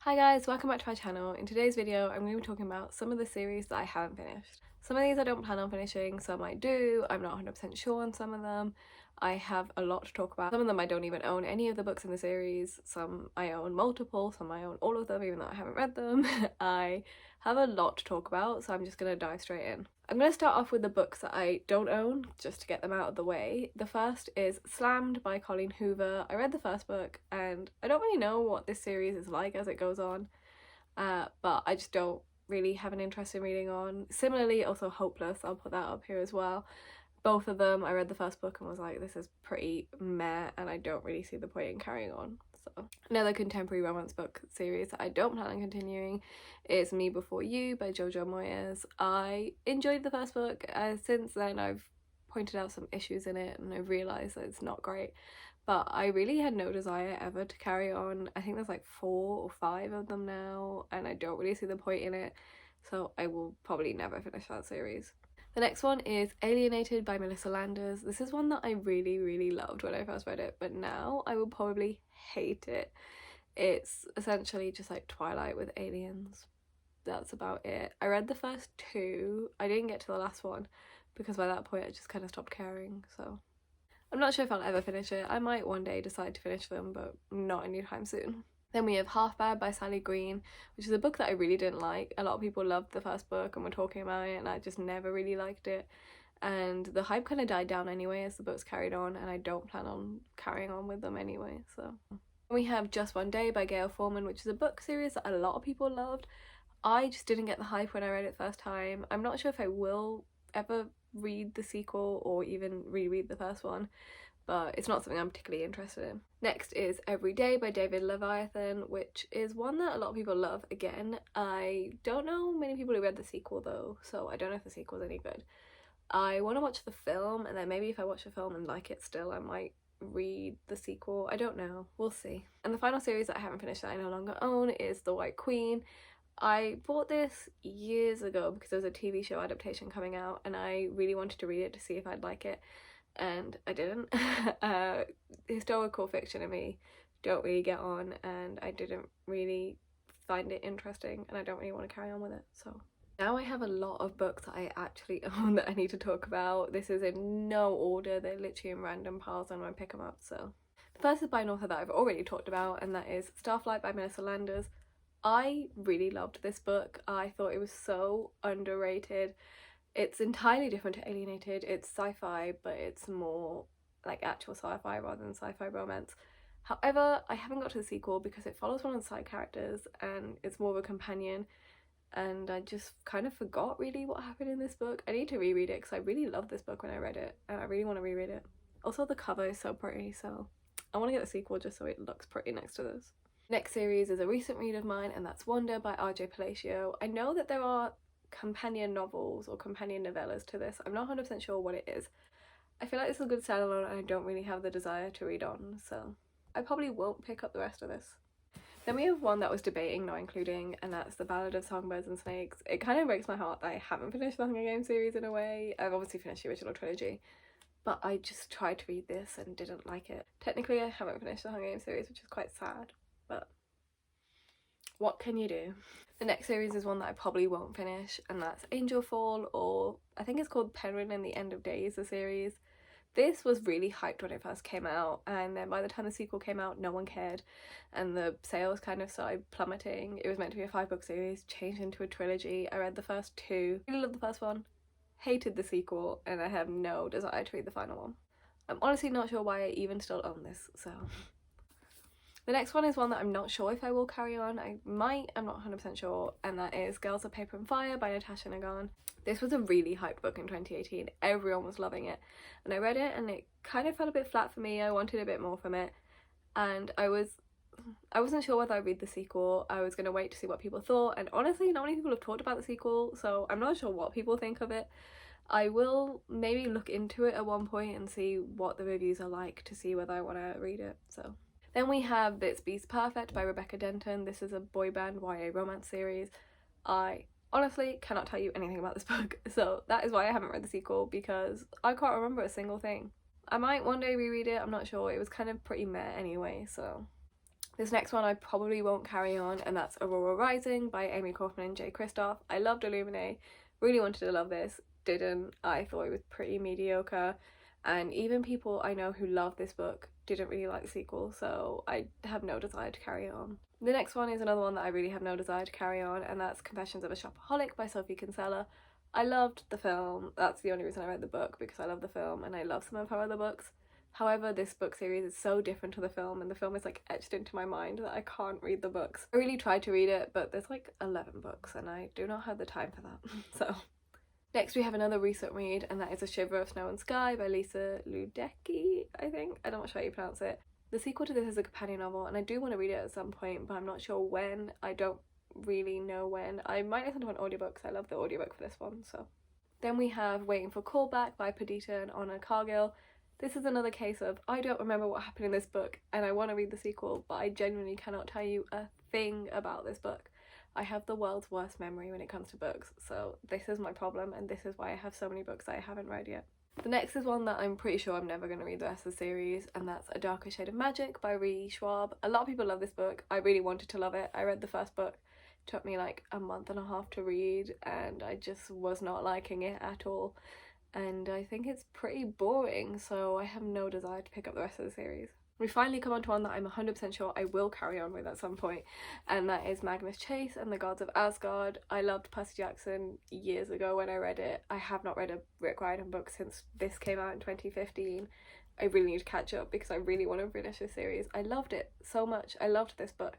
Hi guys, welcome back to my channel. In today's video, I'm going to be talking about some of the series that I haven't finished. Some of these I don't plan on finishing, some I do. I'm not 100% sure on some of them. I have a lot to talk about. Some of them I don't even own any of the books in the series. Some I own multiple, some I own all of them even though I haven't read them. I have a lot to talk about, so I'm just going to dive straight in. I'm going to start off with the books that I don't own, just to get them out of the way. The first is Slammed by Colleen Hoover. I read the first book and I don't really know what this series is like as it goes on, but I just don't really have an interest in reading on. Similarly, also Hopeless, I'll put that up here as well. Both of them, I read the first book and was like, this is pretty meh and I don't really see the point in carrying on. So another contemporary romance book series that I don't plan on continuing is Me Before You by Jojo Moyes. I enjoyed the first book. Since then I've pointed out some issues in it and I've realised that it's not great, but I really had no desire ever to carry on. I think there's like 4 or 5 of them now and I don't really see the point in it, so I will probably never finish that series. The next one is Alienated by Melissa Landers. This is one that I really loved when I first read it, but now I will probably hate it. It's essentially just like Twilight with aliens. That's about it. I read the first 2. I didn't get to the last one because by that point I just kind of stopped caring, so I'm not sure if I'll ever finish it. I might one day decide to finish them, but not anytime soon. Then we have Half Bad by Sally Green, which is a book that I really didn't like. A lot of people loved the first book and were talking about it, and I just never really liked it. And the hype kind of died down anyway as the books carried on, and I don't plan on carrying on with them anyway, so. We have Just One Day by Gail Forman, which is a book series that a lot of people loved. I just didn't get the hype when I read it first time. I'm not sure if I will ever read the sequel or even reread the first one, but it's not something I'm particularly interested in. Next is Every Day by David Leviathan, which is one that a lot of people love. Again, I don't know many people who read the sequel though, so I don't know if the sequel's any good. I want to watch the film, and then maybe if I watch the film and like it still, I might read the sequel. I don't know, we'll see. And the final series that I haven't finished that I no longer own is The White Queen. I bought this years ago because there was a TV show adaptation coming out and I really wanted to read it to see if I'd like it, and I didn't. Historical fiction and me don't really get on, and I didn't really find it interesting, and I don't really want to carry on with it. So now I have a lot of books that I actually own that I need to talk about. This is in no order, they're literally in random piles and I pick them up. So the first is by an author that I've already talked about, and that is Starflight by Melissa Landers. I really loved this book. I thought it was so underrated. It's entirely different to Alienated. It's sci-fi, but it's more like actual sci-fi rather than sci-fi romance. However, I haven't got to the sequel because it follows one of the side characters and it's more of a companion, and I just kind of forgot really what happened in this book. I need to reread it because I really loved this book when I read it and I really want to reread it. Also, the cover is so pretty, so I want to get the sequel just so it looks pretty next to this. Next series is a recent read of mine, and that's Wonder by RJ Palacio. I know that there are companion novels or companion novellas to this. I'm not 100% sure what it is. I feel like this is a good standalone and I don't really have the desire to read on, so I probably won't pick up the rest of this. Then we have one that I was debating not including, and that's The Ballad of Songbirds and Snakes. It kind of breaks my heart that I haven't finished the Hunger Games series in a way. I've obviously finished the original trilogy, but I just tried to read this and didn't like it. Technically I haven't finished the Hunger Games series, which is quite sad, but what can you do? The next series is one that I probably won't finish, and that's Angel Fall, or I think it's called Penguin and the End of Days, the series. This was really hyped when it first came out, and then by the time the sequel came out no one cared and the sales kind of started plummeting. It was meant to be a 5-book series, changed into a trilogy. I read the first 2, really loved the first one, hated the sequel, and I have no desire to read the final one. I'm honestly not sure why I even still own this, so. The next one is one that I'm not sure if I will carry on. I might, I'm not 100% sure, and that is Girls of Paper and Fire by Natasha Nagan. This was a really hyped book in 2018. Everyone was loving it, and I read it and it kind of fell a bit flat for me. I wanted a bit more from it, and I wasn't sure whether I'd read the sequel. I was going to wait to see what people thought, and honestly not many people have talked about the sequel, so I'm not sure what people think of it. I will maybe look into it at one point and see what the reviews are like to see whether I want to read it. So then we have This Beast Perfect by Rebecca Denton. This is a boy band YA romance series. I honestly cannot tell you anything about this book, so that is why I haven't read the sequel, because I can't remember a single thing. I might one day reread it, I'm not sure. It was kind of pretty meh anyway, so. This next one I probably won't carry on, and that's Aurora Rising by Amy Kaufman and Jay Kristoff. I loved Illuminae, really wanted to love this, didn't. I thought it was pretty mediocre, and even people I know who love this book didn't really like the sequel, so I have no desire to carry on. The next one is another one that I really have no desire to carry on, and that's Confessions of a Shopaholic by Sophie Kinsella. I loved the film. That's the only reason I read the book, because I love the film and I love some of her other books. However, this book series is so different to the film, and the film is like etched into my mind that I can't read the books. I really tried to read it, but there's like 11 books and I do not have the time for that. So next we have another recent read, and that is A Shiver of Snow and Sky by Lisa Ludecki, I think. I'm not sure how you pronounce it. The sequel to this is a companion novel, and I do want to read it at some point, but I'm not sure when. I don't really know when. I might listen to an audiobook because I love the audiobook for this one. So then we have Waiting for Callback by Perdita and Anna Cargill. This is another case of I don't remember what happened in this book and I want to read the sequel, but I genuinely cannot tell you a thing about this book. I have the world's worst memory when it comes to books, so this is my problem, and this is why I have so many books that I haven't read yet. The next is one that I'm pretty sure I'm never going to read the rest of the series, and that's A Darker Shade of Magic by Ree Schwab. A lot of people love this book. I really wanted to love it. I read the first book. It took me like a month and a half to read, and I just was not liking it at all. And I think it's pretty boring, so I have no desire to pick up the rest of the series. We finally come on to one that I'm 100% sure I will carry on with at some point, and that is Magnus Chase and the Gods of Asgard. I loved Percy Jackson years ago when I read it. I have not read a Rick Riordan book since this came out in 2015. I really need to catch up because I really want to finish this series. I loved it so much. I loved this book.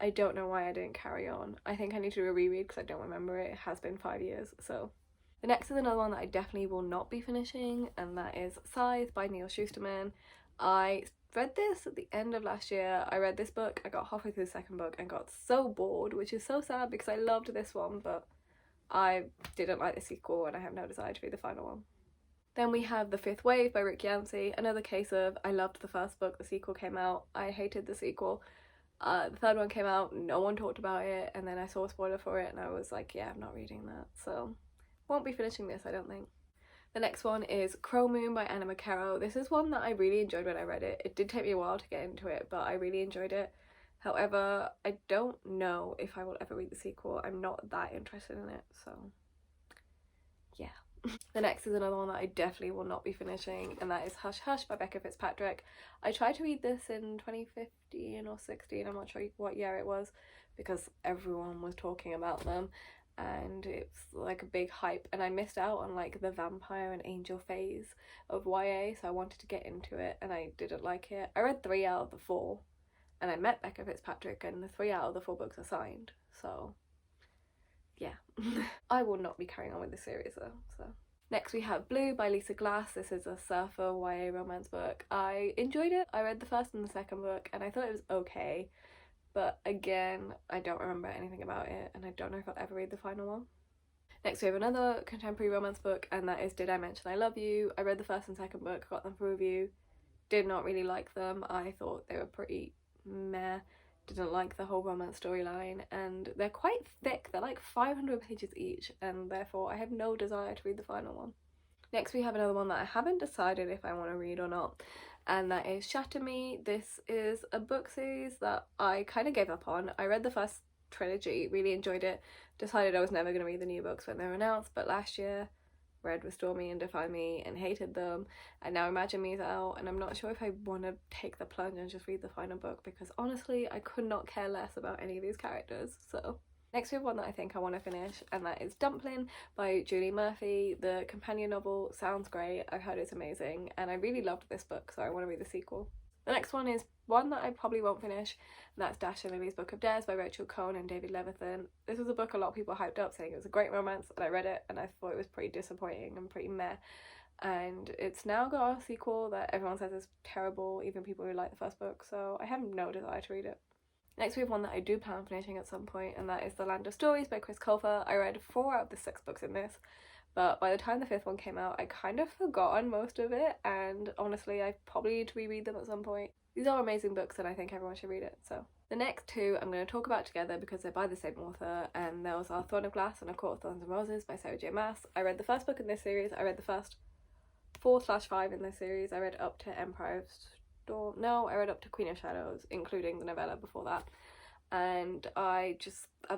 I don't know why I didn't carry on. I think I need to do a reread because I don't remember it. It has been 5 years, so... The next is another one that I definitely will not be finishing, and that is Scythe by Neal Shusterman. I read this at the end of last year. I read this book, I got halfway through the second book and got so bored, which is so sad because I loved this one, but I didn't like the sequel and I have no desire to read the final one. Then we have The Fifth Wave by Rick Yancey, another case of I loved the first book, the sequel came out, I hated the sequel. The third one came out, no one talked about it, and then I saw a spoiler for it and I was like, yeah, I'm not reading that, so... won't be finishing this, I don't think. The next one is Crow Moon by Anna McCarroll. This is one that I really enjoyed when I read it. It did take me a while to get into it, but I really enjoyed it. However, I don't know if I will ever read the sequel. I'm not that interested in it, so yeah. The next is another one that I definitely will not be finishing, and that is Hush Hush by Becca Fitzpatrick. I tried to read this in 2015 or 16, I'm not sure what year it was, because everyone was talking about them. And it's like a big hype, and I missed out on like the vampire and angel phase of YA, so I wanted to get into it and I didn't like it. I read 3 out of the 4 and I met Becca Fitzpatrick, and the 3 out of the 4 books are signed, so yeah. I will not be carrying on with this series though. So next we have Blue by Lisa Glass. This is a surfer YA romance book. I enjoyed it. I read the first and the second book and I thought it was okay. But again, I don't remember anything about it, and I don't know if I'll ever read the final one. Next we have another contemporary romance book, and that is Did I Mention I Love You? I read the first and second book, got them for review, did not really like them. I thought they were pretty meh, didn't like the whole romance storyline, and they're quite thick, they're like 500 pages each, and therefore I have no desire to read the final one. Next we have another one that I haven't decided if I want to read or not, and that is Shatter Me. This is a book series that I kind of gave up on. I read the first trilogy, really enjoyed it, decided I was never going to read the new books when they were announced, but last year read Restore Me and Defy Me and hated them, and now Imagine Me is out, and I'm not sure if I want to take the plunge and just read the final book, because honestly I could not care less about any of these characters. So next we have one that I think I want to finish, and that is Dumpling by Julie Murphy. The companion novel sounds great, I've heard it's amazing, and I really loved this book, so I want to read the sequel. The next one is one that I probably won't finish, and that's Dash and Lily's Book of Dares by Rachel Cohn and David Levithan. This was a book a lot of people hyped up saying it was a great romance, and I read it and I thought it was pretty disappointing and pretty meh. And it's now got a sequel that everyone says is terrible, even people who like the first book, so I have no desire to read it. Next we have one that I do plan on finishing at some point, and that is The Land of Stories by Chris Colfer. I read 4 out of the 6 books in this, but by the time the 5th one came out I kind of forgotten most of it, and honestly I probably need to reread them at some point. These are amazing books and I think everyone should read it. So the next 2 I'm going to talk about together because they're by the same author, and those are Throne of Glass and A Court of Thorns and Roses by Sarah J Maas. I read the first book in this series, I read the first 4/5 in this series, I read up to Empire of or no, I read up to Queen of Shadows, including the novella before that. And I've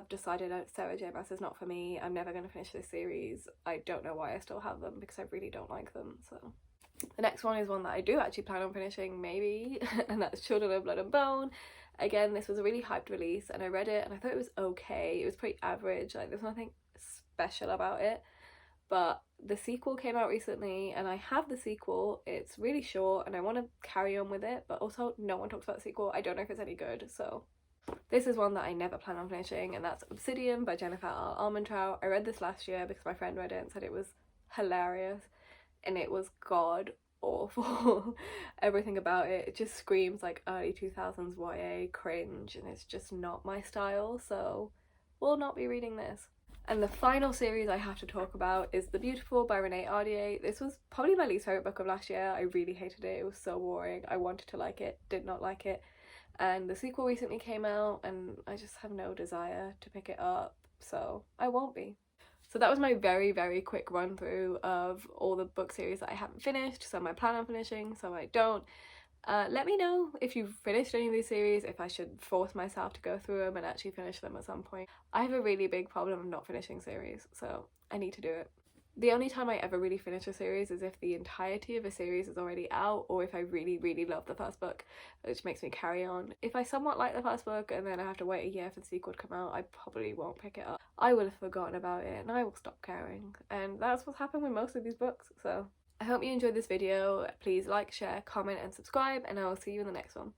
decided that Sarah J Maas is not for me. I'm never going to finish this series. I don't know why I still have them, because I really don't like them. So the next one is one that I do actually plan on finishing, maybe, and that's Children of Blood and Bone. Again, this was a really hyped release, and I read it and I thought it was okay. It was pretty average, like there's nothing special about it. But the sequel came out recently, and I have the sequel. It's really short and I want to carry on with it, but also no one talks about the sequel. I don't know if it's any good, so this is one that I never plan on finishing, and that's Obsidian by Jennifer R. Armentrout. I read this last year because my friend read it and said it was hilarious, and it was god awful. Everything about it just screams like early 2000s YA cringe, and it's just not my style, so we'll not be reading this. And the final series I have to talk about is The Beautiful by Renee Ahdieh. This was probably my least favourite book of last year. I really hated it. It was so boring. I wanted to like it, did not like it. And the sequel recently came out and I just have no desire to pick it up, so I won't be. So that was my very, very quick run through of all the book series that I haven't finished. Some I plan on finishing, some I don't. Let me know if you've finished any of these series, if I should force myself to go through them and actually finish them at some point. I have a really big problem of not finishing series, so I need to do it. The only time I ever really finish a series is if the entirety of a series is already out, or if I really, really love the first book, which makes me carry on. If I somewhat like the first book and then I have to wait a year for the sequel to come out, I probably won't pick it up. I will have forgotten about it and I will stop caring, and that's what's happened with most of these books. So I hope you enjoyed this video. Please like, share, comment and subscribe, and I will see you in the next one.